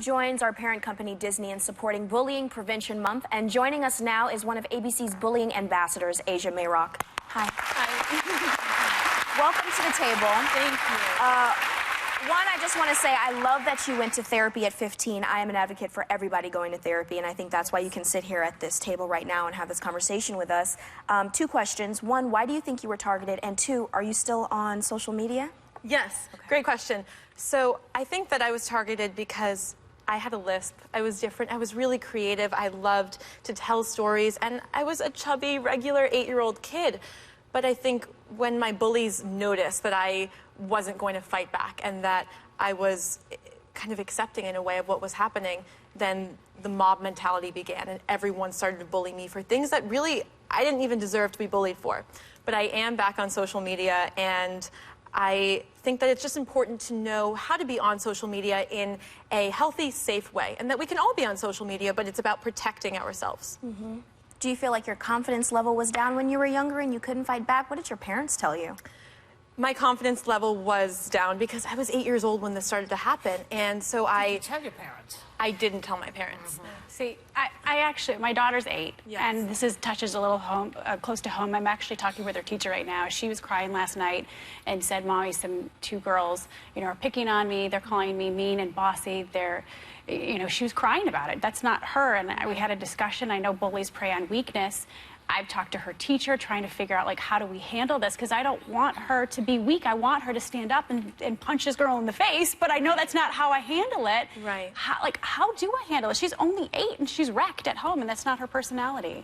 joins our parent company Disney in supporting Bullying Prevention Month. And joining us now is one of ABC's bullying ambassadors, Aija Mayrock. Hi. Hi. Welcome to the table. Thank you. One, I just want to say I love that you went to therapy at 15. I am an advocate for everybody going to therapy, and I think that's why you can sit here at this table right now and have this conversation with us. Two questions. One, why do you think you were targeted? And two, are you still on social media? Yes, okay. Great question. So I think that I was targeted because I had a lisp. I was different. I was really creative. I loved to tell stories, and I was a chubby, regular 8-year-old kid. But I think when my bullies noticed that I wasn't going to fight back and that I was kind of accepting in a way of what was happening, then the mob mentality began, and everyone started to bully me for things that really I didn't even deserve to be bullied for. But I am back on social media, and I think that it's just important to know how to be on social media in a healthy, safe way, and that we can all be on social media, but it's about protecting ourselves. Mm-hmm. Do you feel like your confidence level was down when you were younger and you couldn't fight back? What did your parents tell you? My confidence level was down because I was 8 years old when this started to happen, and so Did you tell your parents? I didn't tell my parents. Mm-hmm. See, I actually, my daughter's 8, yes. and this touches a little close to home. I'm actually talking with her teacher right now. She was crying last night and said, "Mommy, two girls, are picking on me. They're calling me mean and bossy. She was crying about it. That's not her." And we had a discussion. I know bullies prey on weakness. I've talked to her teacher trying to figure out, how do we handle this? Because I don't want her to be weak. I want her to stand up and punch this girl in the face, but I know that's not how I handle it. Right. How do I handle it? She's only 8 and she's wrecked at home, and that's not her personality.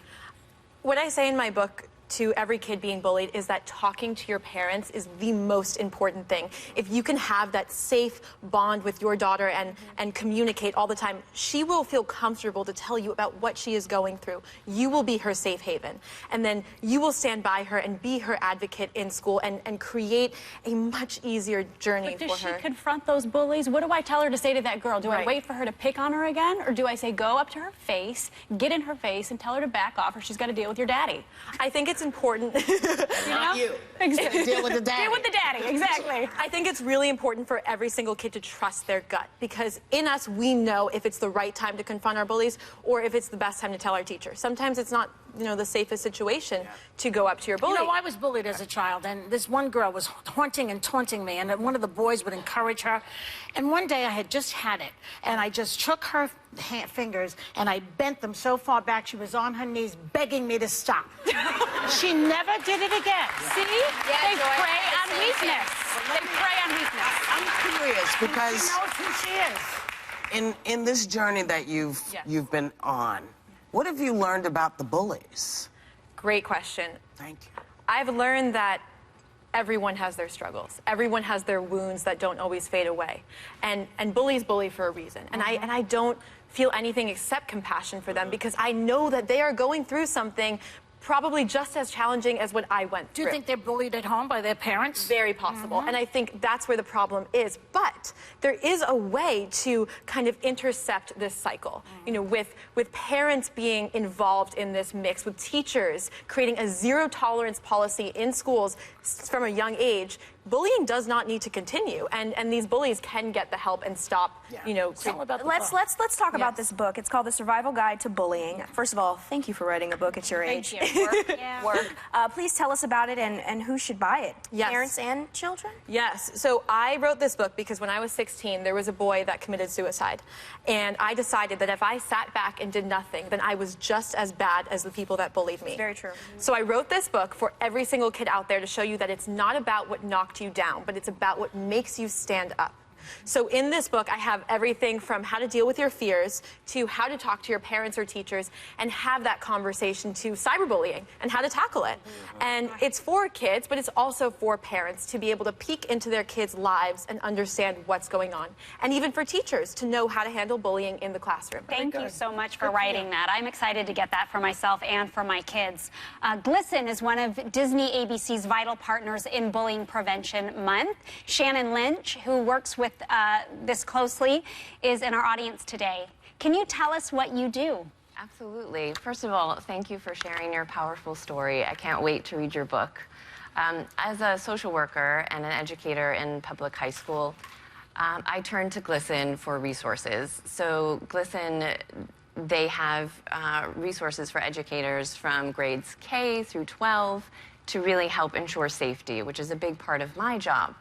What I say in my book to every kid being bullied is that talking to your parents is the most important thing. If you can have that safe bond with your daughter and communicate all the time, she will feel comfortable to tell you about what she is going through. You will be her safe haven. And then you will stand by her and be her advocate in school and create a much easier journey for her. But does she confront those bullies? What do I tell her to say to that girl? Do I wait for her to pick on her again? Or do I say, go up to her face, get in her face, and tell her to back off, or she's got to deal with your daddy? I think it's important. Not you. Exactly. Deal with the daddy. Deal with the daddy, exactly. I think it's really important for every single kid to trust their gut, because in us, we know if it's the right time to confront our bullies or if it's the best time to tell our teacher. Sometimes it's not, the safest situation to go up to your bully. I was bullied as a child, and this one girl was haunting and taunting me, and one of the boys would encourage her. And one day I had just had it, and I just took her fingers and I bent them so far back she was on her knees begging me to stop. She never did it again. See? They prey on weakness. They prey on weakness. I'm curious because She knows who she is. in this journey that you've been on, what have you learned about the bullies? Great question. Thank you. I've learned that everyone has their struggles. Everyone has their wounds that don't always fade away. And bullies bully for a reason. And I don't feel anything except compassion for them, because I know that they are going through something probably just as challenging as what I went through. Do you think they're bullied at home by their parents? Very possible. And I think that's where the problem is. But there is a way to kind of intercept this cycle, with parents being involved in this mix, with teachers creating a zero tolerance policy in schools from a young age. Bullying does not need to continue, and these bullies can get the help and stop, Tell about the book. Let's talk about this book. It's called The Survival Guide to Bullying. First of all, thank you for writing a book at your age. Thank you. Work. Please tell us about it and who should buy it. Yes. Parents and children? Yes. So I wrote this book because when I was 16, there was a boy that committed suicide. And I decided that if I sat back and did nothing, then I was just as bad as the people that bullied me. Very true. So I wrote this book for every single kid out there to show you that it's not about what knocked you down, but it's about what makes you stand up. So in this book, I have everything from how to deal with your fears to how to talk to your parents or teachers and have that conversation to cyberbullying and how to tackle it. And it's for kids, but it's also for parents to be able to peek into their kids' lives and understand what's going on. And even for teachers to know how to handle bullying in the classroom. Thank you so much for writing that. I'm excited to get that for myself and for my kids. GLSEN is one of Disney ABC's vital partners in Bullying Prevention Month. Shannon Lynch, who works with this closely, is in our audience today. Can you tell us what you do? Absolutely. First of all, thank you for sharing your powerful story. I can't wait to read your book. As a social worker and an educator in public high school, I turned to GLSEN for resources. So GLSEN, they have resources for educators from grades K through 12 to really help ensure safety, which is a big part of my job.